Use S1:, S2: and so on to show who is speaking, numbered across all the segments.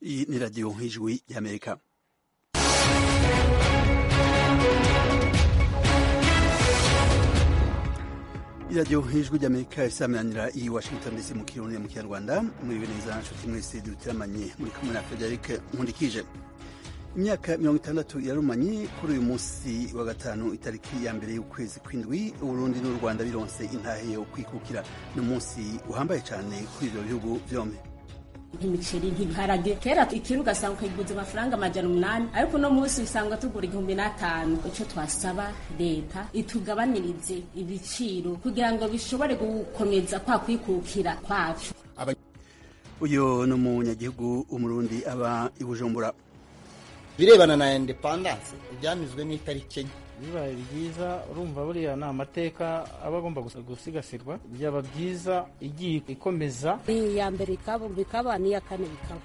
S1: Iyi ni radiyo y'ijwi y'Amerika. iradiyo y'ijwi ry'Amerika isamanira i Washington DC mu Kirundi mu Kinyarwanda. Muri neza nshuti mwese duteramanye muri kumwe na Frederic Nkundikije. Imyaka 60 yarumanye kuri uyu munsi wa gatanu itariki ya mbere y'ukwezi kw'indwi Uburundi n'u Rwanda bironse intahe yo kwikukira. Ni umunsi uhambaye cyane kuri ibyo bihugu byombi.
S2: Imiceri nk'ibiharage kera ikiru ugasanga ukiguze amafaranga 800 ariko no munsi usanga tugura 1500. Ico twasaba leta itugabanirize ibiciro kugira ngo bishobore gukomeza kwa kwikukira kwacu.
S1: Uyo no munyagihugu umurundi aba i Bujumbura.
S3: Birebana na independence ibyamizwe n'itariki enye
S4: bibaye byiza urumva buriya ni amateka aba agomba gusigasirwa byaba byiza igiye ikomeza
S5: iya mbere bikaba n'iya kane bikaba.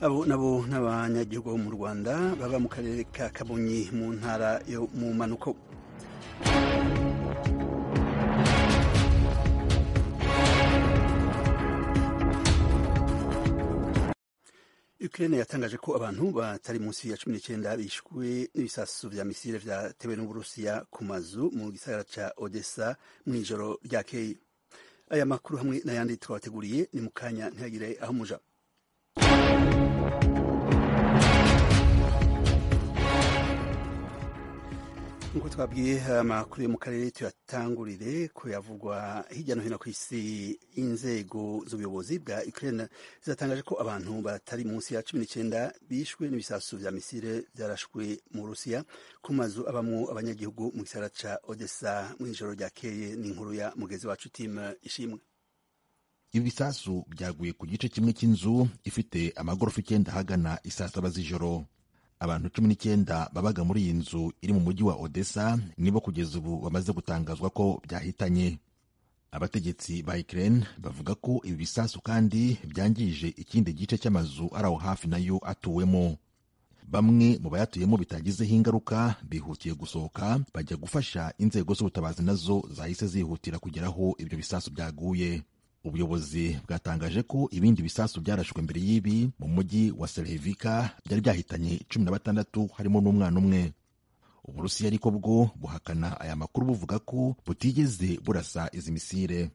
S1: Abo nabo n'abanyagihugu bo mu Rwanda baba mu karere ka Kabonyi mu ntara yo mu manuko. Ukraine yatangaje ko abantu batari munsi ya 19 bishwe n'ibisasu vya misile vyatewe n'Uburusiya ku mazu mu gisagara ca Odessa mw'ijoro ryakeye. Aya makuru hamwe n'ayandi twabateguriye ni mukanya ntihagire aho muja. Nkuko twabwiye amakuru yo mu karere tuyatangurire ko yavugwa hirya no hino ku isi. Inzego z'ubuyobozi bwa Ukraine zatangaje ko abantu batari munsi ya 19 bishwe n'ibisasu vya misile vyarashwe mu Rusiya ku mazu abamwo abanyagihugu mu gisagara ca Odessa mw'ijoro ryakeye. Ni inkuru ya mugezi wacu Tim Ishimwe.
S6: Ibi bisasu byaguye ku gice kimwe cy'inzu ifite amagorofa 9 hagana isaa 7 z'ijoro. Abantu 19 babaga muri iyi nzu iri mu mujyi wa Odessa nibo kugeza ubu bamaze gutangazwa ko byahitanye. Abategetsi ba Ukraine bavuga ko ibi bisasu kandi byangije ikindi gice cy'amazu ari aho hafi nayo atuwemo. Bamwe mu bayatuyemo bitagizeho ingaruka bihutiye gusohoka bajya gufasha inzego z'ubutabazi nazo zahise zihutira kugeraho ibyo bisasu byaguye. Ubuyobozi bwatangaje ko ibindi bisasu byarashwe mbere y'ibi mu mujyi wa Serhevika byari byahitanye 16 harimo n'umwana umwe. Uburusiya ariko bwo buhakana aya makuru buvuga ko butigeze burasa izi misile.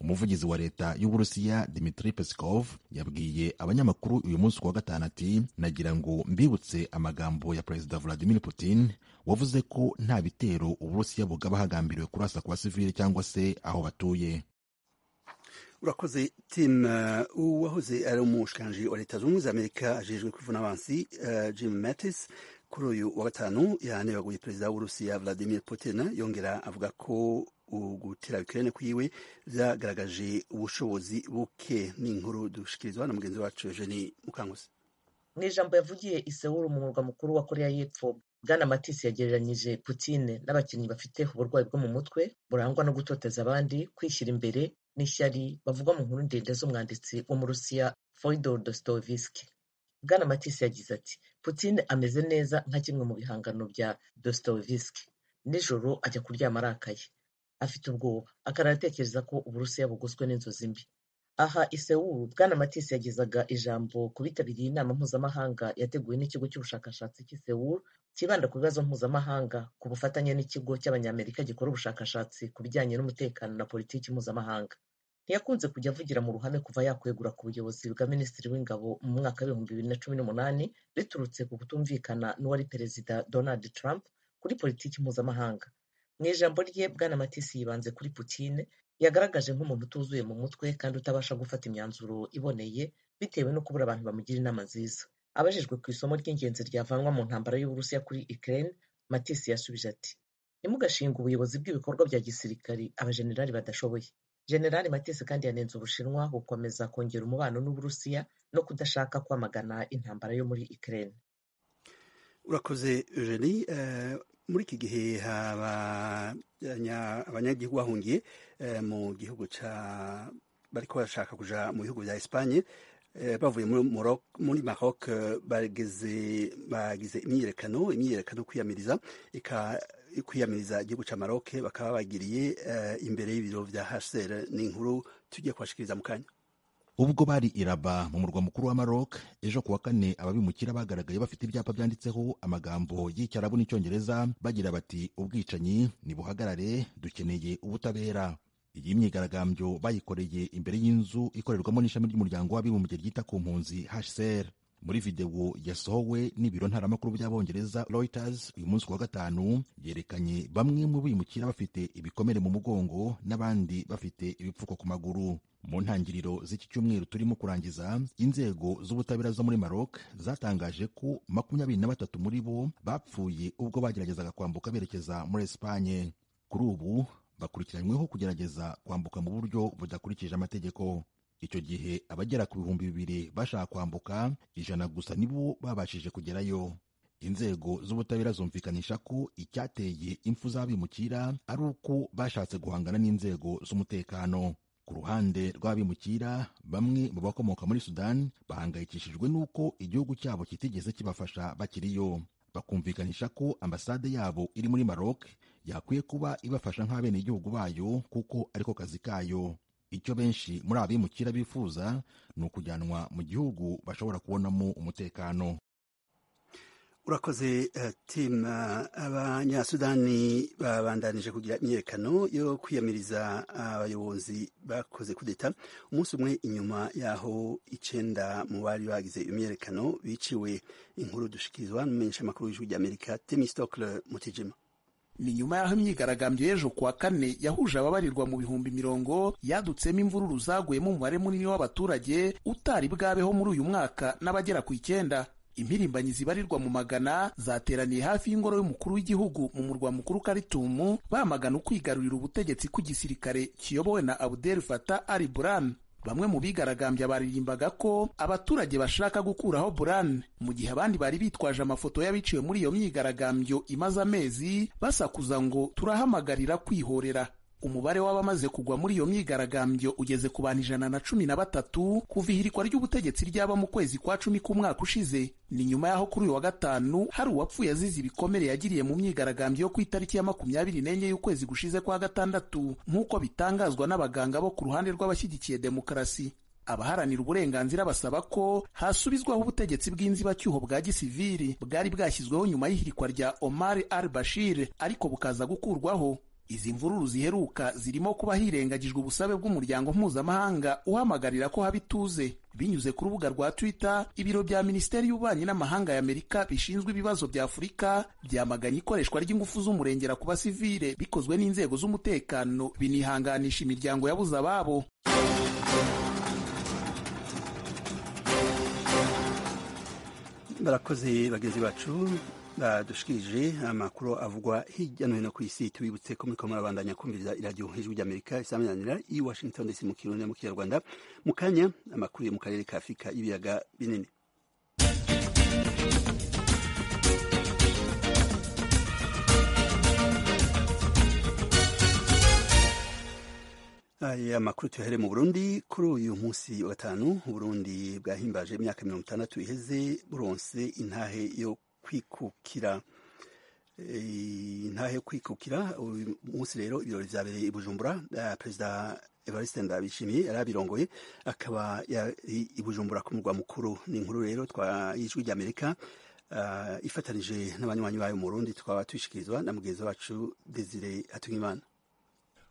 S6: Umuvugizi wa leta y'Uburusiya Dmitry Peskov yabwiye abanyamakuru uyu munsi wa gatanu ati nagira ngo mbibutse amagambo ya Perezida Vladimir Putin wavuze ko nta bitero Uburusiya bugaba hagambiriwe kurasa ku basivili cyangwa se aho batuye.
S1: Urakoze Tim. Uwahoze ari umushikiranganji wa leta zunze ubumwe za Amerika ajejwe kwivuna abansi Jim Mattis kuri uyu wa gatanu yanebaguye perezida w'Uburusiya Vladimir Putin, yongera avuga ko ugutera Ukraine kwiwe vyagaragaje ubushobozi buke. N'inkuru dushikirizwa na mugenzi wacu Eugenie Mukankusi.
S7: Mu ijambo yavugiye i Seoul mu murwa mukuru wa Korea y'Epfo, Bwana Mattis yagereranyije Putin n'abakinnyi bafite uburwayi bwo mu mutwe burangwa no gutoteza abandi, kwishyira imbere n'ishyari bavugwa mu nkuru ndende z'umwanditsi wo mu Rusiya Fyodor Dostoevsky. Bwana Mattis yagize ati Putin ameze neza nka kimwe mu bihangano bya Dostoevsky. Nijoro ajya kuryama arakaye, afite ubwoba, akanatekereza ko Uburusiya bugoswe n'inzozi mbi. Aha i Seoul, Bwana Mattis yagezaga ijambo ku bitabiriye inama mpuzamahanga yateguwe n'ikigo cy'ubushakashatsi cy'i Seoul kibanda ku bibazo mpuzamahanga ku bufatanye n'ikigo cy'abanyamerika gikora ubushakashatsi ku bijyanye n'umutekano na politiki mpuzamahanga. Ntiyakunze kujya avugira mu ruhame kuva yakwegura ku buyobozi bwa minisitiri w'ingabo mu mwaka wa 2018 biturutse ku kutumvikana n'uwari perezida Donald Trump kuri politiki mpuzamahanga. Mu ijambo rye, Bwana Mattis yibanze kuri Putin yagaragaje nk'umuntu utuzuye mu mutwe kandi utabasha gufata imyanzuro iboneye bitewe no kubura abantu bamugira inama nziza. Abajijwe ku isomo ry'ingenzi ryavanwa mu ntambara y'Uburusiya kuri Ukraine, Mattis yasubije ati ntimugashinga ubuyobozi bw'ibikorwa bya gisirikari abajenerali badashoboye. Generali Mattis kandi yanenze Ubushinwa gukomeza kongera umubano n'Uburusiya no kudashaka kwamagana intambara yo muri Ukraine.
S1: Urakoze Eugenie. Muri iki gihe abanyagihugu bahungiye mu gihugu bariko bashaka kuja mu bihugu vya Espagne bavuye muri Maroc bagize imyiyerekano kwiyamiriza igihugu ca Maroc, bakaba bagiriye imbere y'ibiro vya HCR. Ni inkuru tugiye kubashikiriza mu kanya.
S6: ubwo bari iraba mu murwa mukuru wa Maroc ejo kuwa kane, ababimukira bagaragaye bafite ibyapa byanditseho amagambo y'icyarabu n'icyongereza bagira bati ubwicanyi nibuhagarare, dukeneye ubutabera. Iyi myigaragambyo bayikoreye imbere y'inzu ikorerwamo n'ishami ry'umuryango w'abibumbye ryita ku mpunzi HCR. Muri videwo yasohowe n'ibiro ntaramakuru by'abongereza Reuters uyu munsi wa gatanu, yerekanye bamwe mu bimukira bafite ibikomere mu mugongo n'abandi bafite ibipfuko ku maguru. Mu ntangiriro z'iki cyumweru turimo kurangiza, inzego z'ubutabera zo muri Maroc zatangaje ko 23 muri bo bapfuye ubwo bageragezaga kwambuka berekeza muri Espagne. Kuri ubu bakurikiranyweho kugerageza kwambuka mu buryo budakurikije amategeko. Icyo gihe abagera ku 2,000 bashaka kwambuka, 100 gusa nibo babashije kugerayo. Inzego z'ubutabera zumvikanisha ko icyateye impfu z'abimukira ari uko bashatse guhangana n'inzego z'umutekano. Ku ruhande rw'abimukira, bamwe mu bakomoka muri Sudan bahangayikishijwe n'uko igihugu cyabo kitigeze kibafasha bakiriyo. Bakumvikanisha ko ambasade yabo iri muri Maroc yakwiye kuba ibafasha nk'abenegihugu bayo kuko ariko kazi kayo. Icyo benshi muri abimukira bifuza ni ukujyanwa mu gihugu bashobora kubonamo umutekano.
S1: Urakoze Tim. Abanyasudani babandanije kugira imyerekano yo kwiyamiriza abayobozi bakoze kudeta umunsi umwe inyuma yaho 9 mu bari bagize imyerekano biciwe. Inkuru dushikirizwa n'umumenyeshamakuru w'ijwi ry'Amerika Temistokle Mutijima.
S8: Ni nyuma y'aho imyigaragambyo y'ejo kuwa kane yahuje ababarirwa mu bihumbi 100 yadutsemo imvururu zaguyemo umubare munini w'abaturage utari bwabeho muri uyu mwaka n'abagera ku 9. Impirimbanyi zibarirwa mu magana zateraniye hafi y'ingoro y'umukuru w'igihugu mu murwa mukuru Khartoum bamagana ukwigarurira ubutegetsi kw'igisirikare kiyobowe na Abdel Fattah al-Burhan. Bamwe mu bigaragambya baririmbaga ko abaturage bashaka gukuraho Burhan, mu gihe abandi bari bitwaje amafoto y'abiciwe muri iyo myigaragambyo imaze amezi basakuza ngo turahamagarira kwihorera. Umubare w'abamaze kugwa muri iyo myigaragambyo ugeze ku bantu 113 kuva ihirikwa ry'ubutegetsi ryaba mu kwezi kwa 10 k'umwaka ushize. Ni nyuma y'aho kuri uyu wa gatanu hari uwapfuye azize ibikomere yagiriye mu myigaragambyo yo ku itariki ya 24 y'ukwezi gushize kwa gatandatu, nk'uko bitangazwa n'abaganga bo ku ruhande rw'abashyigikiye demokarasi. Abaharanira uburenganzira basaba ko hasubizwaho ubutegetsi bw'inzibacyuho bwa gisivili bwari bwashyizweho nyuma y'ihirikwa rya Omar al-Bashir ariko bukaza gukurwaho. Izi mvururu ziheruka zirimo kuba hirengagijwe ubusabe bw'umuryango mpuzamahanga uhamagarira ko haba ituze. Binyuze ku rubuga rwa Twitter, ibiro bya Minisiteri y'Ububanyi n'Amahanga y'Amerika bishinzwe ibibazo bya Afurika byamaganye ikoreshwa ry'ingufu z'umurengera ku basivile bikozwe n'inzego z'umutekano, binihanganisha imiryango yabuze ababo.
S1: Barakoze bagenzi bacu badushikirije amakuru avugwa hirya no hino ku isi. Tubibutse ko muriko murabandanya kumviriza iradiyo ijwi ry'Amerika isaminanira i Washington DC mu Kirundi mu Kinyarwanda. Mu kanya amakuru yo mu karere ka Afurika y'ibiyaga binini. Aya makuru tuyahere mu Burundi. Kuri uyu munsi wa gatanu Burundi bwahimbaje imyaka 60 iheze buronse intahe yo kwikukira. Intahe yo kwikukira uyu munsi rero ibirori vyabereye i Bujumbura. Perezida Evariste Ndayishimiye yarabirongoye, akaba yari i Bujumbura ku murwa mukuru. Ni inkuru rero twayijwi ry'Amerika ifatanije n'abanywanyi bayo mu Burundi, twaba twishikirizwa na mugenzi wacu Desire Hatungimana.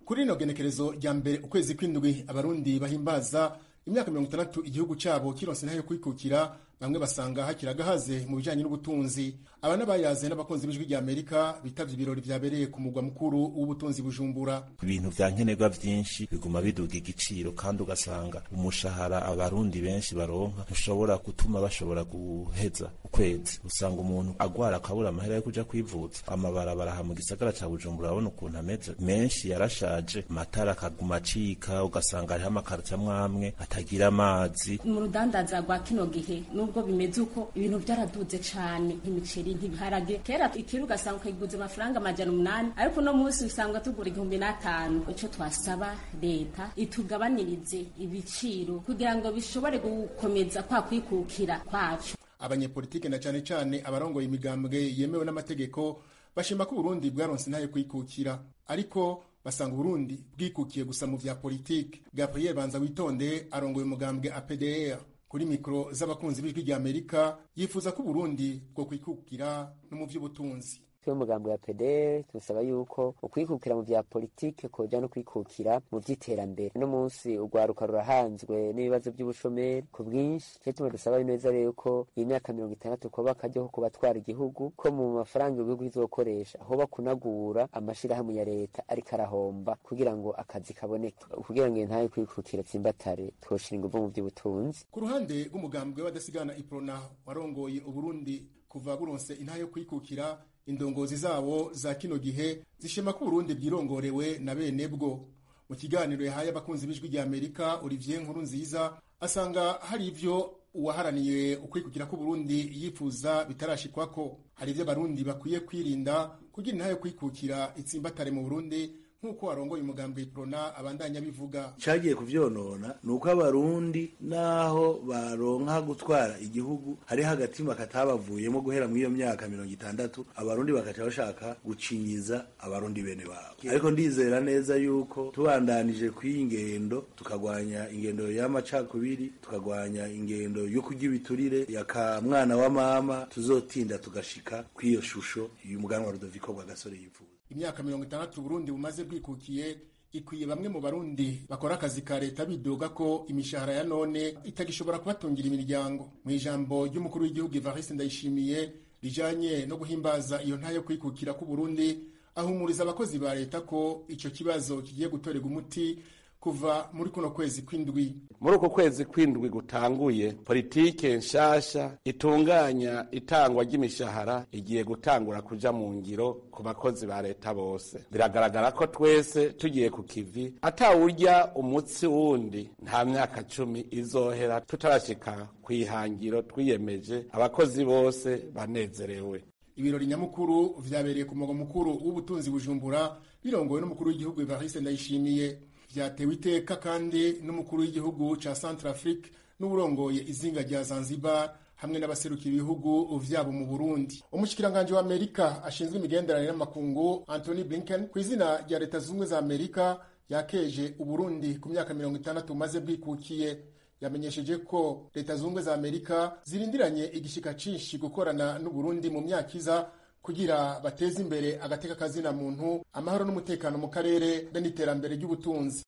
S9: Kuri ino genekerezo rya mbere ukwezi kw'indwi abarundi bahimbaza imyaka 60 igihugu cyabo kironse ntayo kwikukira, bamwe basanga hakiragahaze mu bijanye n'ubutunzi. Abana bayaze n'abakonzi b'ijwi rya Amerika bitavye ibirori vyabereye ku mugwa mukuru w'ubutunzi Bujumbura.
S10: Ibintu vyankenerwa vyinshi biguma biduga igiciro, kandi ugasanga umushahara abarundi benshi baronka ntushobora gutuma bashobora guheza ukwezi. Usanga umuntu agwara akabura amahera yo kuja kwivuza. Amabarabara ha mu gisagara ca Bujumbura abona ukuntu ameze, menshi yarashaje, amatara akaguma acika, ugasanga hariho amakarita amwe atagira amazi.
S2: Mu rudandaza rwa kino gihe nubwo bimeze uko ibintu byaraduze cane, nk'imiceri nk'ibiharage. Kera ikiru ugasanga ukiguze amafaranga 800, ariko no munsi usanga tugura 1500. Ico twasaba leta itugabanirize ibiciro kugira ngo bishobore gukomeza kwa kwikukira kwacu.
S9: Abanyepolitike na cane cane abarongoye imigambwe yemewe n'amategeko bashima ko Burundi bwaronse ntayo kwikukira, ariko basanga Burundi bwikukiye gusa mu vya politike. Gabriel Banza Witonde arongoye umugambwe APDR kuri mikro z'abakunzi b'ijwi rya Amerika yifuza ko Burundi bwo kwikukira no mu vy'ubutunzi.
S11: Twe umugambi wa PDR tusaba yuko ukwikukira mu vya politike koja no kwikukira mu vy'iterambere. No munsi urwaruka rurahanzwe n'ibibazo by'ubushomeri ku bwinshi, cyo dusaba neza rero ko imyaka 60 kuba kajyo kubatwara igihugu ko mu mafaranga igihugu izokoresha aho bakunagura amashirahamwe ya leta ariko arahomba kugira ngo akazi kaboneke, kugira ngo ntaye kwikukira tsimbatare twoshira inguvu mu vy'ubutunzi.
S9: Ku ruhande rw'umugambwe w'adasigana Iprona warongoye Uburundi kuva buronse intayo kwikukira, indongozi zabo za kino gihe zishema ko Burundi bwirongorewe na bene bwo. Mu kiganiro yahaye abakunzi b'ijwi rya Amerika, Olivier Nkurunziza asanga hari ivyo uwaharaniye ukwikukira ko Burundi yifuza bitarashikwako. Hari ivyo Barundi bakwiye kwirinda kugira intayo kwikukira itsimbatare mu Burundi, nk'uko warongoye umugambwe Iprona abandanya bivuga.
S12: Cagiye kuvyonona nuko abarundi naho baronka gutwara igihugu hari hagatima katabavuyemo guhera mu iyo myaka 60 abarundi bakaca bashaka gucinyiza abarundi bene babo. Ariko ndizera neza yuko tubandanije kw'ingendo tukagwanya ingendo y'amacakubiri, tukagwanya ingendo yo kurya ibiturire yaka mwana wa mama, tuzotinda tugashika kw'iyo shusho y'umuganwa Rudoviko Rwagasore yifuza. Imyaka
S9: 60 Burundi bumaze bwikukiye ikwiye bamwe mu Barundi bakora akazi ka leta bidoga ko imishahara ya none itagishobora kubatungira imiryango. Mu ijambo ry'umukuru w'igihugu Evariste Ndayishimiye rijanye no guhimbaza iyo ntayo kwikukira ku Burundi, ahumuriza abakozi ba leta ko ico kibazo kigiye gutorega umuti kuva muri kuno kwezi kw'indwi.
S13: Muri uko kwezi kw'indwi gutanguye, politike nshasha itunganya itangwa ry'imishahara igiye gutangura kuja mu ngiro ku bakozi ba leta bose. Biragaragara ko twese tugiye ku kivi, atawurya umutsi wundi nta myaka 10 izohera tutarashika kwihangiro twiyemeje, abakozi bose banezerewe.
S9: Ibirori nyamukuru vyabereye ku mugwa mukuru w'ubutunzi Bujumbura, birongowe n'umukuru w'igihugu Evariste Ndayishimiye. Vyatewe iteka kandi n'umukuru w'igihugu ca Centrafrique n'uburongoye izinga rya Zanzibar hamwe n'abaserukiye ibihugu vyabo mu Burundi. Umushikiranganje wa Amerika ashinzwe imigenderanire n'amakungu Anthony Blinken ku izina rya Leta Zunze za Amerika yakeje Uburundi ku myaka 60 umaze bwikukiye. Yamenyesheje ko Leta Zunze za Amerika zirindiranye igishika cinshi gukorana n'Uburundi mu myaka iza kugira bateze imbere agateka kazina muntu, amahoro n'umutekano mu karere n'iterambere ry'ubutunzi.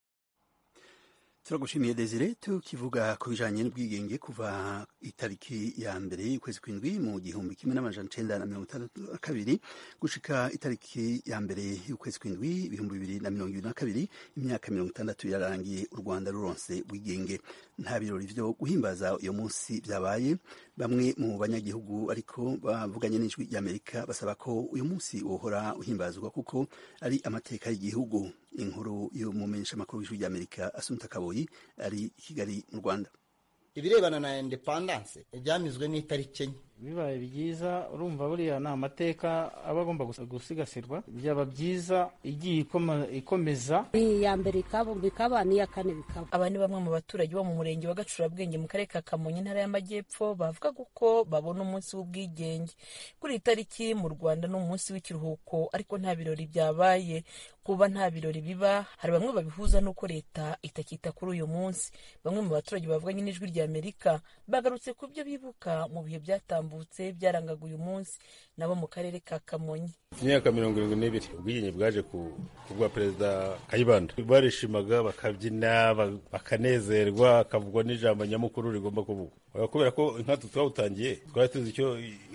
S1: Turagushimiye Desire. Tukivuga ku bijanye n'ubwigenge kuva itariki ya mbere y'ukwezi kw'indwi mu 1962 gushika itariki ya mbere y'ukwezi kw'indwi 2022, imyaka 60 yarangiye u Rwanda ruronse ubwigenge. Nta birori vyo guhimbaza uyo munsi vyabaye. Bamwe mu banyagihugu ariko bavuganye n'ijwi ry'Amerika basaba ko uyu munsi wohora uhimbazwa kuko ari amateka y'igihugu. Inkuru y'umumenyesha makuru w'ijwi ry'Amerika Assunta Kaboyi ari Kigali mu Rwanda.
S3: Ibirebana na independence byamizwe n'itariki enye.
S4: Bibaye byiza, urumva buriya na amateka aba agomba gusigasirwa, byaba byiza igiye ikomeza.
S5: Iya mbere ikaba n'iya kane bikaba.
S14: Aba ni bamwe mu baturage bo mu murenge wa Gacurabwenge mu karere ka Kamonyi intara y'Amajyepfo bavuga ko babona umunsi w'ubwigenge. Kuri itariki mu Rwanda no umunsi w'ikiruhuko, ariko nta birori byabaye. Kuba nta birori biba, hari bamwe babihuza nuko leta itakita kuri uyu munsi. Bamwe mu baturage bavuganye n'ijwi rya Amerika bagarutse ku byo bibuka mu bihe byatambutse byarangaga uyu munsi nabo mu karere ka Kamonyi.
S15: Imyaka 72 ubwigenge bwaje ku bwa Perezida Kayibanda, barishimaga bakabyina bakanezerwa, akavugwa n'ijambo nyamukuru rigomba kuvugwa. Kubera ko inkatu twawutangiye twari tuzi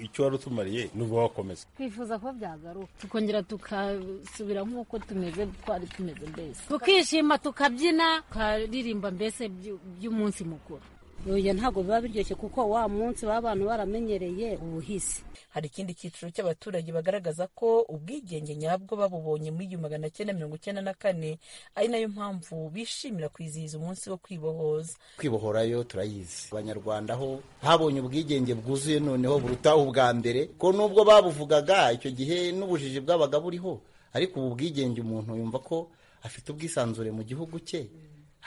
S15: icyo wari utumariye n'ubu wakomeza.
S5: Twifuza ko byagaruka tukongera tukasubira nk'uko twari tumeze mbese, tukishima tukabyina tukaririmba mbese by'umunsi mukuru. Oya ntago biba biryoshye kuko wa munsi w'abantu baramenyereye ubuhisi.
S14: Hari ikindi cyiciro cy'abaturage bagaragaza ko ubwigenge nyabwo babubonye muri 1994, ari nayo mpamvu bishimira kwizihiza umunsi wo kwibohoza.
S3: Kwibohorayo turayizi. Abanyarwanda ho habonye ubwigenge bwuzuye noneho burutaho ubwa mbere, ko nubwo babuvugaga icyo gihe n'ubujiji bwabaga buriho, ariko ubu bwigenge umuntu yumva ko afite ubwisanzure mu gihugu cye,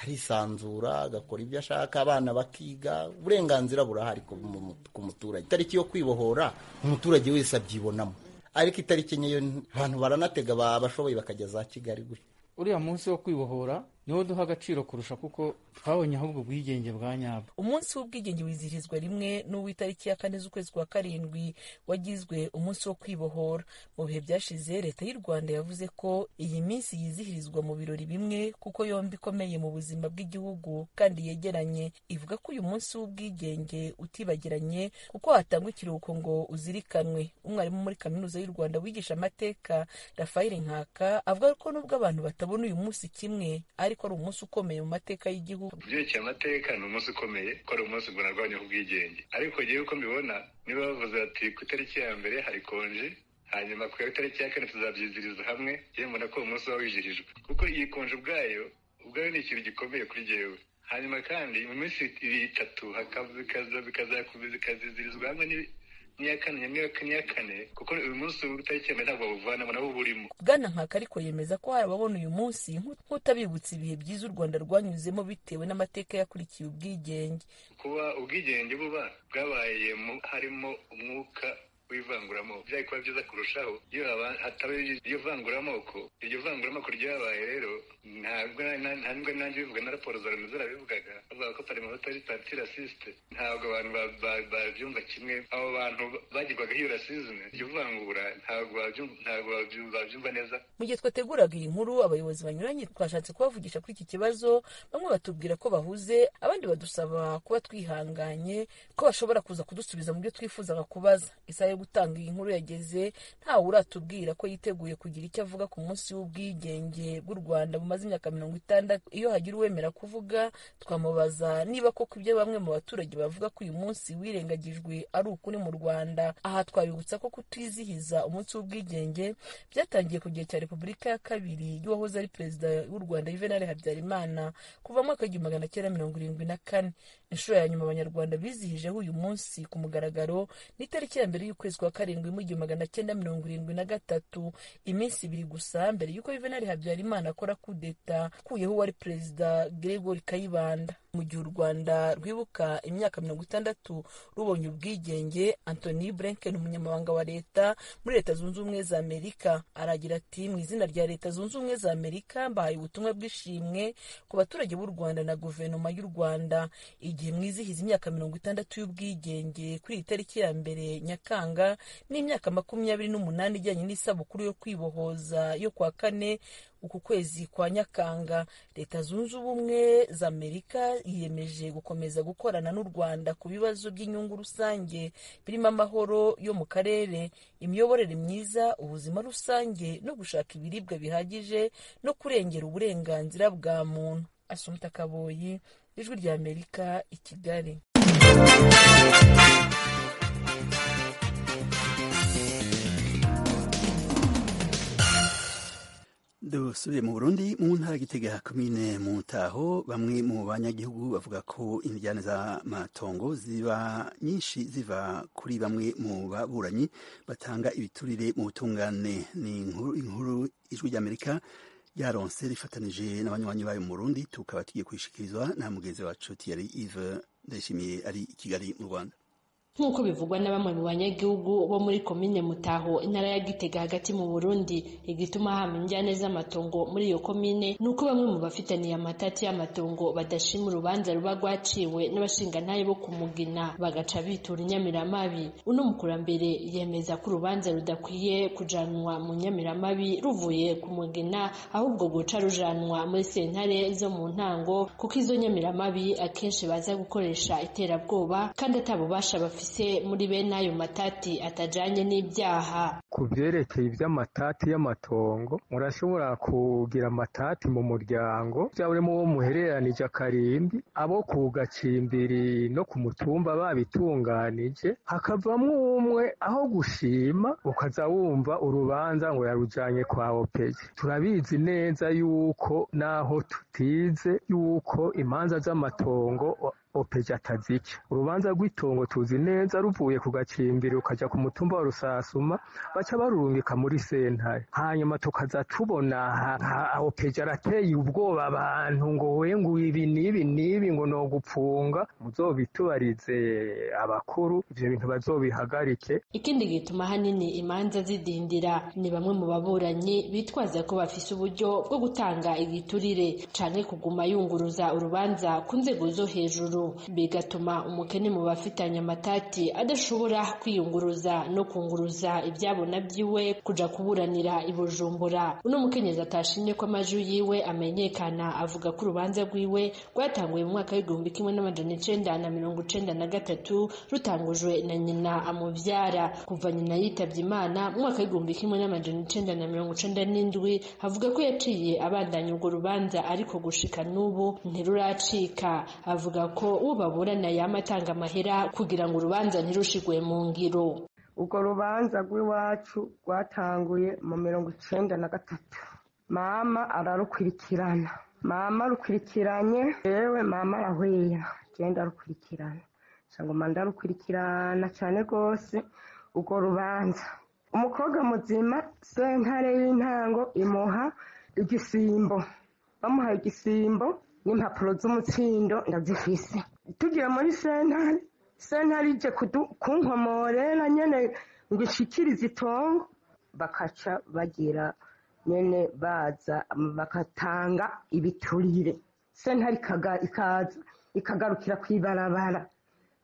S3: arisanzura agakora ibyo ashaka, abana bakiga, uburenganzira burahari ku muturage. Itariki yo kwibohora umuturage wese abyibonamo, ariko itariki enye abantu baranatega abashoboye bakajya za Kigali gutyo.
S4: uriya munsi wo kwibohora niwo duha agaciro kurusha, kuko twabonye ahubwo ubwigenge bwa nyabwo.
S14: Umunsi w'ubwigenge wizihirizwa rimwe n'uw'itariki ya 4 z'ukwezi kwa karindwi wagizwe umunsi wo kwibohora. Mu bihe byashize leta y'u Rwanda yavuze ko iyi minsi yizihirizwa mu birori bimwe kuko yombi ikomeye mu buzima bw'igihugu kandi yegeranye. Ivuga ko uyu munsi w'ubwigenge utibagiranye kuko hatangwa ikiruhuko ngo uzirikanwe. Umwarimu muri kaminuza y'u Rwanda wigisha amateka Raphael Nkaka avuga ko nubwo abantu batabona uyu munsi kimwe ariko ari umunsi ukomeye mu mateka y'igihugu.
S16: Byerekeye amateka ni umunsi ukomeye ko ari umunsi bwarwanya ubwigenge, ariko ngewe uko mbibona niba bavuze ati ku itariki ya mbere hari konje, hanyuma ku itariki ya 4 tuzabyiziriza hamwe, ngewe mbona ko umunsi uba wizihirijwe kuko iyi konje ubwayo ni ikintu gikomeye kuri jyewe. Hanyuma kandi mu minsi 3 bikazizirizwa hamwe n'iya kane kuko uyu munsi w'itariki ya ntabwo bawuvanamo nabo burimo.
S14: Bwana Nkaka ariko yemeza ko hari ababona uyu munsi nk'utabibutsa ibihe byiza u Rwanda rwanyuzemo bitewe n'amateka yakurikiye ubwigenge.
S16: Kuba ubwigenge buba bwabaye harimo umwuka w'ivanguramoko byari kuba byiza kurushaho iyo hataba iyo vanguramoko. Iryo vanguramoko ryabaye rero ntabwo nanjye bivuga na raporo za Loni zarabivugaga bavuga ko parti rasiste. Ntabwo abantu babyumva kimwe, abo bantu bagirwaga iyo rasisme, iryo vangura ntabwo babyumva neza.
S14: Mu gihe twateguraga iyi nkuru abayobozi banyuranye twashatse kubavugisha kuri iki kibazo, bamwe batubwira ko bahuze, abandi badusaba kuba twihanganye ko bashobora kuza kudusubiza mu byo twifuzaga kubaza. Isaha yo gutanga iyi nkuru yageze, ntawe uratubwira ko yiteguye kugira icyo avuga ku munsi w'ubwigenge bw'u Rwanda bumaze imyaka 60. Iyo hagira uwemera kuvuga twamubaza niba koko ibyo bamwe mu baturage bavuga ko uyu munsi wirengagijwe ari ukuri mu Rwanda. Aha twabibutsa ko kutizihiza umunsi w'ubwigenge byatangiye ku gihe cya Repubulika ya kabiri y'uwahoze ari perezida w'u Rwanda Juvenal Habyarimana kuva mu mwaka w'1974. Inshuro ya nyuma abanyarwanda bizihijeho uyu munsi ku mugaragaro ni itariki ya mbere y'ukwezi kwa karindwi mu 1973, iminsi 2 gusa mbere y'uko Juvenal Habyarimana akora kudeta kuyeho wari perezida Gregory Kayibanda. Mu gihe u Rwanda rwibuka imyaka 60 rubonye ubwigenge, Anthony Blinken umunyamabanga wa leta muri Leta Zunze Ubumwe za Amerika aragira ati mu izina rya Leta Zunze Ubumwe za Amerika mbahaye ubutumwa bw'ishimwe ku baturage b'u Rwanda na guverinoma y'u Rwanda igihe mwizihiza imyaka 60 y'ubwigenge kuri itariki ya mbere Nyakanga n'imyaka 28 ijyanye n'isabukuru yo kwibohoza yo kwa 4 uku kwezi kwa Nyakanga. Leta Zunze Ubumwe za Amerika yiyemeje gukomeza gukorana n'u Rwanda ku bibazo by'inyungu rusange birimo amahoro yo mu karere, imiyoborere myiza, ubuzima rusange no gushaka ibiribwa bihagije no kurengera uburenganzira bwa muntu. Assumpta Kaboyi, Ijwi rya Amerika, i Kigali.
S1: Dusubiye mu Burundi, mu ntara Gitega komine Mutaho, bamwe mu banyagihugu bavuga ko indyane z'amatongo ziba nyinshi ziva kuri bamwe mu baburanyi batanga ibiturire mu butungane. Ni inkuru Ijwi ry'Amerika ryaronse rifatanije n'abanywanyi bayo mu Burundi, tukaba tugiye kwishikirizwa na mugenzi wacu Thierry Yves Ndayishimiye ari i Kigali mu Rwanda.
S17: Nk'uko bivugwa na bamwe mu banyagihugu bo muri komine Mutaho intara ya Gitega hagati mu Burundi, igituma hama indyane z'amatongo muri iyo komine nuko bamwe mu bafitaniye amatati y'amatongo badashima urubanza ruba rwaciwe n'abashingantahe bo kumugina bagaca bitura inyamiramabi. Uno mukurambere yemeza ko urubanza rudakwiye kujanwa mu nyamiramabi ruvuye kumugina, ahubwo guca rujanwa muri sentare zo mu ntango, kuko izo nyamiramabi akenshi baza gukoresha iterabwoba kandi atabubasha bafise muri bene ayo matati atajanye n'ibyaha.
S18: Ku vyerekeye ivy'amatati y'amatongo, murashobora kugira amatati mu muryango vyawurimo wo muhereranije akarimbi, abo ku gacimbiri no ku mutumba babitunganije, hakavamwo umwe aho gushima ukaza wumva urubanza ngo yarujanye kwa OPG. Turabizi neza yuko naho tutize yuko imanza z'amatongo opeja atazica. Urubanza rw'itongo tuzi neza ruvuye ku gacimbiri ukaja ku mutumba wa Rusasuma baca barurungika muri sentare, hanyuma tukaza tubona opeja arateye ubwoba abantu ngo wengu ibi nibi ngo no gupfunga. Muzobitubarize abakuru ivyo bintu bazobihagarike.
S17: Ikindi gituma hanini imanza zidindira ni bamwe mu baburanyi bitwaza ko bafise uburyo bwo gutanga igiturire canke kuguma yunguruza urubanza ku nzego zo hejuru, bigatuma umukene mu bafitanye amatati adashobora kwiyunguruza no kunguruza ibyabo nabyiwe kuja kuburanira i Bujumbura. Uno mukenyezi atashimye ko amajwi yiwe amenyekana avuga ko urubanza rwiwe rwatanguye mu mwaka w'1993 rutangujwe na nyina amuvyara. Kuva nyina yitavye Imana mu mwaka w'1997 avuga ko yaciye abandanya urwo rubanza ariko gushika n'ubu ntiruracika. Avuga ko uwo baburana yamatanga amahera kugira ngo urubanza ntirushigwe mu ngiro.
S19: Urwo rubanza rw'iwacu rwatanguye mu 1993. Mama ararukurikirana. Mama rukurikiranye yewe mama arahwera genda rukurikirana sangoma ndarukurikirana cyane rwose urwo rubanza. Umukobwa muzima sentare y'intango imuha igisimbo, bamuha igisimbo n'impapuro z'umutsindo ndazifise. Tugiye muri sentare ije kunkomorera nyene ngo ishikirize itongo, bakaca bagira nyene baza bakatanga ibiturire. Sentare ikaza ikagarukira kwibarabara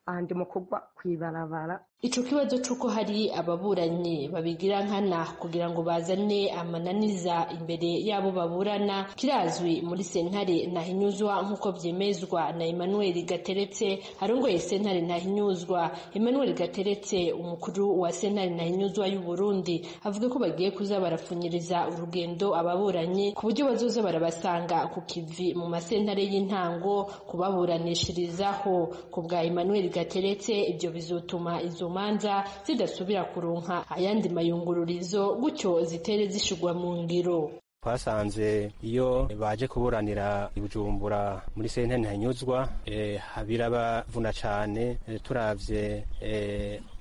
S19: andi mukugwa kwibarabara.
S17: Ico kibazo cuko hari ababuranyi babigira nkana kugira ngo bazane amananiza imbere yabo baburana kirazwi muri sentare Ntahinyuzwa nkuko vyemezwa na Emmanuel Gateretse arongoye sentare Ntahinyuzwa. Emmanuel Gateretse umukuru wa sentare Ntahinyuzwa y'u Burundi avuga ko bagiye kuza barapfunyiriza urugendo ababuranyi ku buryo bazoza barabasanga ku kivi mu masentare y'intango kubaburanishirizaho. Ku bwa Emmanuel Gateretse ibyo bizotuma izo manza zidasubira kuronka ayandi mayungururizo gutyo zitere zishigwa mu ngiro.
S20: Twasanze iyo baje kuburanira i Bujumbura muri sentare Ntahinyuzwa birabavuna cane turavye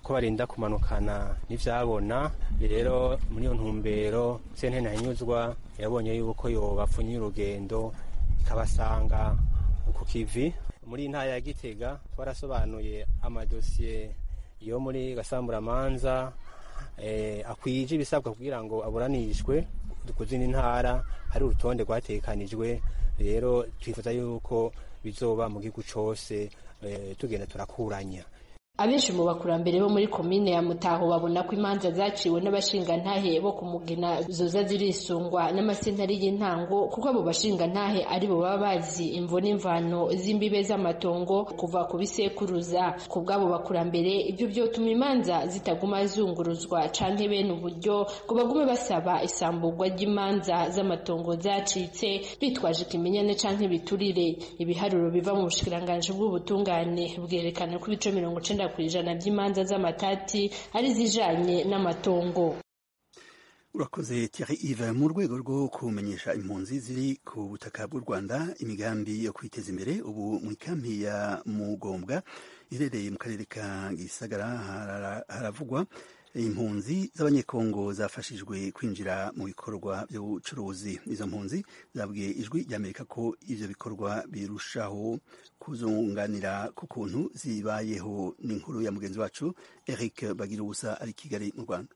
S20: ko barinda kumanukana n'ivyabona. Rero muri iyo ntumbero sentare Ntahinyuzwa yabonye yuko yobapfunyira urugendo ikabasanga ku kivi. Muri ntara ya Gitega twarasobanuye amadosiye yo muri Gasamburamanza akwije ibisabwa kugira ngo aburanishwe ku zindi ntara. Hari urutonde rwatekanijwe, rero twifuza yuko bizoba mu gihugu cose tugenda turakuranya.
S17: Abenshi mu bakurambere bo muri komine ya Mutaho babona ko imanza zaciwe n'abashingantahe bo kumugina zoza zirisungwa n'amasentare y'intango kuko abo bashingantahe ari bo baba bazi imvo n'imvano z'imbibe z'amatongo kuva ku bisekuruza. Ku bw'abo bakurambere ibyo byotuma imanza zitaguma zunguruzwa canke bene uburyo ngo bagume basaba isamburwa ry'imanza z'amatongo zacitse bitwaje ikimenyane canke biturire. Ibiharuro biva mu bushikiranganje bw'ubutungane bwerekana ko ibice 90% by'imanza z'amatati ari zijanye n'amatongo.
S1: Urakoze Thierry Yves. Mu rwego rwo kumenyesha impunzi ziri ku butaka bw'u Rwanda imigambi yo kwiteza imbere, ubu mu ikambi ya Mugombwa iherereye mu karere ka Gisagara haravugwa impunzi z'abanyekongo zafashijwe kwinjira mu bikorwa by'ubucuruzi. Izo mpunzi zabwiye Ijwi ry'Amerika ko ivyo bikorwa birushaho kuzunganira ku kuntu zibayeho. N'inkuru ya mugenzi wacu Eric Bagirubusa ari Kigali mu Rwanda.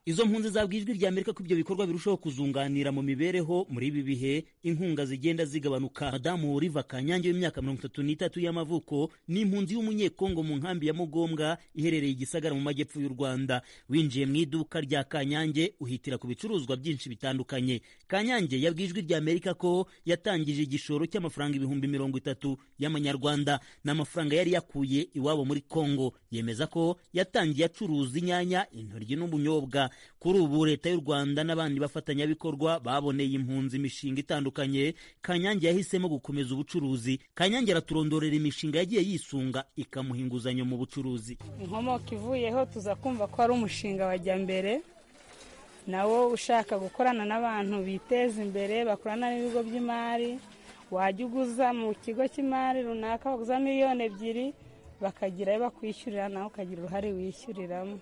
S21: Izo mpunzi zabwiye Ijwi ry'Amerika ko ibyo bikorwa birushaho kuzunganira mu mibereho muri ibi bihe inkunga zigenda zigabanuka. Madamu Riva Kanyange w'imyaka 33 y'amavuko ni impunzi y'umunyekongo mu nkambi ya Mugombwa iherereye Gisagara mu majyepfo y'u Rwanda. Winjiye mu iduka rya Kanyange uhitira ku bicuruzwa byinshi bitandukanye. Kanyange yabwiye Ijwi ry'Amerika ko yatangije igishoro cy'amafaranga 30,000 y'amanyarwanda n'amafaranga yari yakuye iwabo muri Kongo. Yemeza ko yatangiye acuruza inyanya, intoryi n'ubunyobwa. Kuri ubu leta y'u Rwanda n'abandi bafatanyabikorwa baboneye impunzi imishinga itandukanye. Kanyange yahisemo gukomeza ubucuruzi. Kanyange araturondorera imishinga yagiye yisunga ikamuha inguzanyo mu bucuruzi.
S22: Inkomoko ivuyeho tuza kumva ko ari umushinga wajya mbere nawo ushaka gukorana n'abantu biteza imbere bakorana n'ibigo by'imari wajya uguza mu kigo cy'imari runaka baguza 2,000,000 bakagira ayo bakwishyurira nawe ukagira uruhare wishyuriramo.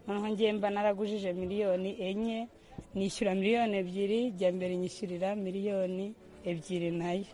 S22: Noneho njye mba naragujije 4,000,000 nishyura 2,000,000 jya mbere nyishyurira 2,000,000 nayo.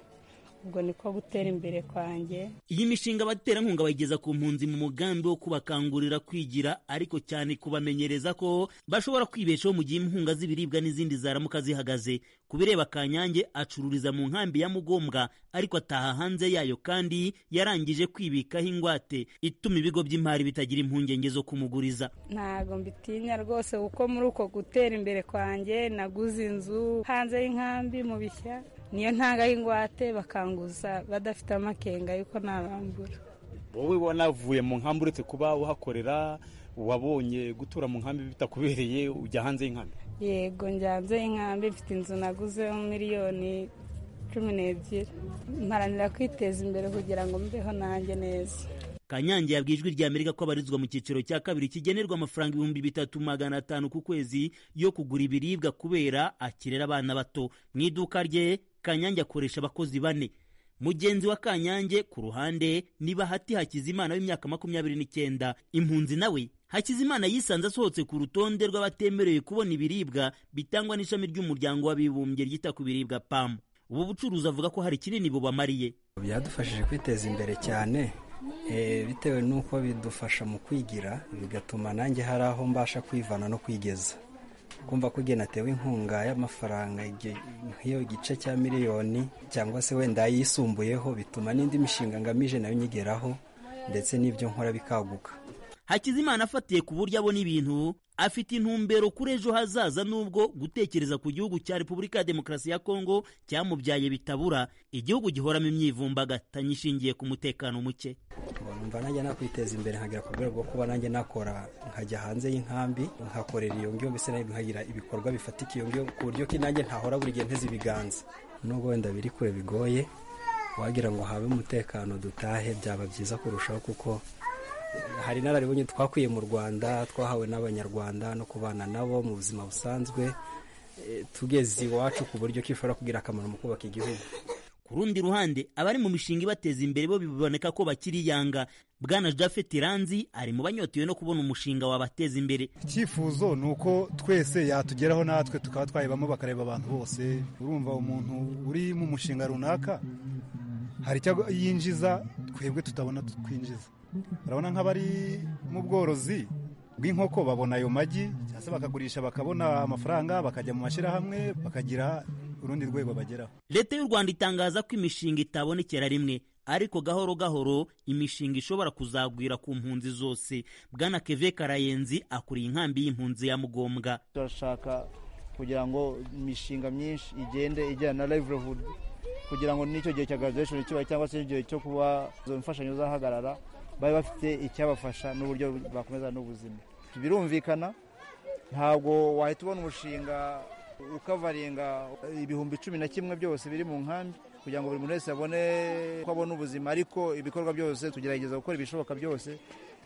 S22: Ubwo niko gutera imbere kwanjye.
S21: Iyi mishinga abaterankunga bayigeza ku mpunzi mu mugambi wo kubakangurira kwigira, ariko cyane kubamenyereza ko bashobora kwibeshaho mu gihe inkunga z'ibiribwa n'izindi zaramuka zihagaze. Kubireba Kanyange acururiza mu nkambi ya Mugombwa, ariko ataha hanze yayo kandi yarangije kwibikaho ingwate ituma ibigo by'imari bitagira impungenge zo kumuguriza.
S22: Ntago mbitinya rwose kuko muri uko gutera imbere kwanjye naguze inzu hanze y'inkambi mu Bishya, niyo ntanga y'ingwate bakanguza badafite amakenga yuko narambura.
S6: Wowe wanavuye mu nkambi uretse kuba uhakorera, wabonye gutura mu nkambi bitakubereye ujya hanze y'inkambi?
S22: Yego njya hanze y'inkambi, mfite inzu naguze 12,000,000. Mparanira kwiteza imbere kugira ngo mbeho nanjye neza.
S21: Kanyange yabwiye Ijwi ry'Amerika ko abarizwa mu cyiciro cya kabiri kigenerwa amafaranga 3,500 ku kwezi yo kugura ibiribwa kubera akirera abana bato. Mu iduka rye Kanyange akoresha abakozi 4. Mugenzi wa Kanyange ku ruhande ni Bahati Hakizimana w'imyaka 29. Impunzi nawe Hakizimana yisanze asohotse ku rutonde rw'abatemerewe kubona ibiribwa bitangwa n'ishami ry'umuryango w'abibumbye ryita ku biribwa PAM. Ubu bucuruzi avuga ko hari kinini bubamariye.
S7: Byadufashije kwiteza imbere cyane, bitewe n'uko bidufasha mu kwigira, bigatuma nanjye hari aho mbasha kwivana no kwigeza. Kumva ko igihe natewe inkunga y'amafaranga nk'iyo igice cya 1,000,000 cyangwa se wenda yisumbuyeho, bituma n'indi mishinga ngamije nayo nyigeraho ndetse n'ibyo nkora bikaguka.
S21: Hakizimana afatiye ku buryo abona ibintu, afite intumbero kuri ejo hazaza, nubwo gutekereza ku gihugu cya Repubulika ya Demokarasi ya Kongo cyamubyaye bitabura, igihugu gihoramo imyivumbagatanyo ishingiye ku mutekano muke.
S7: Numva nanjye nakwiteza imbere nkagera ku rwego rwo kuba nanjye nakora, nkajya hanze y'inkambi nkakorera iyo ngyo, mbese nayo nkagira ibikorwa bifatika iyo ngyo, ku buryo ki nanjye ntahora buri gihe nteze ibiganza. Nubwo wenda biri kure bigoye, wagira ngo habe umutekano dutahe byaba byiza kurushaho, kuko hari nararibonye twakwiye mu Rwanda, twahawe n'Abanyarwanda no kubana nabo mu buzima busanzwe, tugeze iwacu ku buryo kishobora kugira akamaro mu kubaka igihugu.
S21: Ku rundi ruhande abari mu mishinga ibateza imbere bo biboneka ko bakiri yanga. Bwana Jafet Ranzi ari mu banyotewe no kubona umushinga wabateza imbere.
S23: Icyifuzo ni uko twese yatugeraho natwe tukaba twayibamo bakareba abantu bose. Urumva umuntu uri mu mushinga runaka hari icyo yinjiza twebwe tutabona twinjiza. Urabona nk'abari mu bworozi bw'inkoko babona ayo magi cyangwa se bakagurisha bakabona amafaranga, bakajya mu mashyirahamwe bakagira urundi rwego bageraho.
S21: Leta y'u Rwanda itangaza ko imishinga itabonekera rimwe, ariko gahoro gahoro imishinga ishobora kuzagwira ku mpunzi zose. Bwana Keve Karayenzi akuriye inkambi y'impunzi ya Mugombwa.
S24: Turashaka kugira ngo imishinga myinshi igende ijyana na livelihood, kugira ngo n'icyo gihe cya graduation kiba cyangwa se igihe cyo kuba izo mfashanyo zahagarara bari bafite icyabafasha n'uburyo bakomeza n'ubuzima. Birumvikana ntabwo wahita ubona umushinga ukavaringa 11,000 byose biri mu nkambi kugira ngo buri muntu wese abone ko abona ubuzima, ariko ibikorwa byose tugerageza gukora ibishoboka byose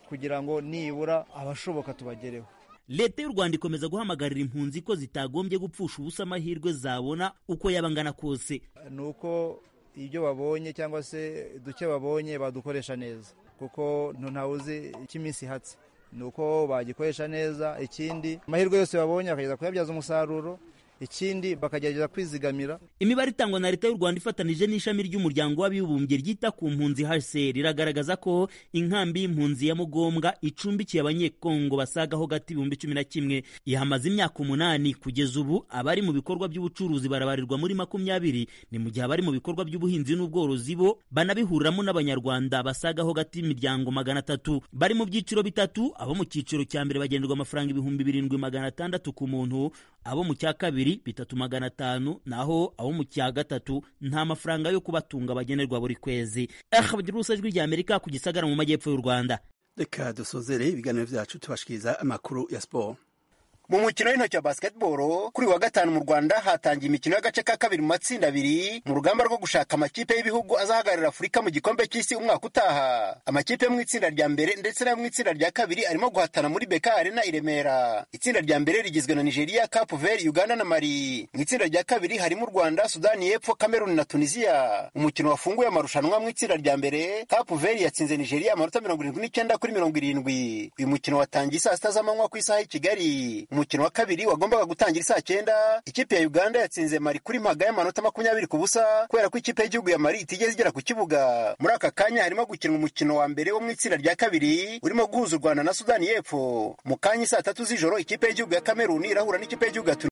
S24: kugira ngo nibura abashoboka tubagereho.
S21: Leta y'u Rwanda ikomeza guhamagarira impunzi ko zitagombye gupfusha ubusa amahirwe zabona uko yabangana kose.
S24: Nuko ibyo babonye cyangwa se duke babonye badukoresha neza, kuko ntawuzi icy'iminsi ihatse. Nuko bagikoresha neza, ikindi amahirwe yose babonye bakageza kuyabyaza umusaruro, ikindi bakagerageza kwizigamira.
S21: Imibare itangwa na Leta y'u Rwanda ifatanije n'ishami ry'umuryango w'abibumbye ryita ku mpunzi HCR iragaragaza ko inkambi y'impunzi ya Mugombwa icumbikiye abanyekongo basagaho gati 11,000. Ihamaze imyaka 8. Kugeza ubu abari mu bikorwa by'ubucuruzi barabarirwa muri 20, ni mu gihe abari mu bikorwa by'ubuhinzi n'ubworozi bo banabihuriramo n'Abanyarwanda basagaho gati imiryango 300. Bari mu byiciro bitatu, abo mu cyiciro cya mbere bagenderwa amafaranga 7,600 ku muntu, abo mu cya kabiri 3,500, naho abo mu cya gatatu nta mafaranga yo kubatunga bagenerwa buri kwezi. Ijwi ry'Amerika ku Gisagara mu majyepfo y'u Rwanda.
S1: Reka dusozere ibiganiro byacu tubashikiriza amakuru ya sport.
S2: Mu mukino w'intoki wa basketball kuri wa gatanu mu Rwanda hatangiye imikino y'agace ka kabiri mu matsinda abiri mu rugamba rwo gushaka amakipe y'ibihugu azahagararira Afurika mu gikombe cy'isi umwaka utaha. Amakipe yo mu itsinda rya mbere ndetse no mu itsinda rya kabiri arimo guhatana muri BK Arena i Remera. Itsinda rya mbere rigizwe na Nigeria, Cape Verde, Uganda na Mali. Mu itsinda rya kabiri harimo Rwanda, Sudani y'Epfo, Cameroon na Tunisia. Umukino wafunguye amarushanwa mu itsinda rya mbere, Cape Verde yatsinze Nigeria amanota 79 kuri 70. Uyu mukino watangiye saa 6 z'amanywa ku isaha y'i Kigali. Umukino wa kabiri wagombaga gutangira saa 9. Ikipe ya Uganda yatsinze Mali kuri mpaga y'amanota 20 ku busa kubera ko ikipe y'igihugu ya Mali itigeze igera ku kibuga. Muri aka kanya harimo gukinwa umukino wa mbere wo mu itsinda rya kabiri urimo guhuza u Rwanda na Sudani y'Epfo. Mu kanya saa 3 z'ijoro ikipe y'igihugu ya Cameroon irahura n'ikipe y'igihugu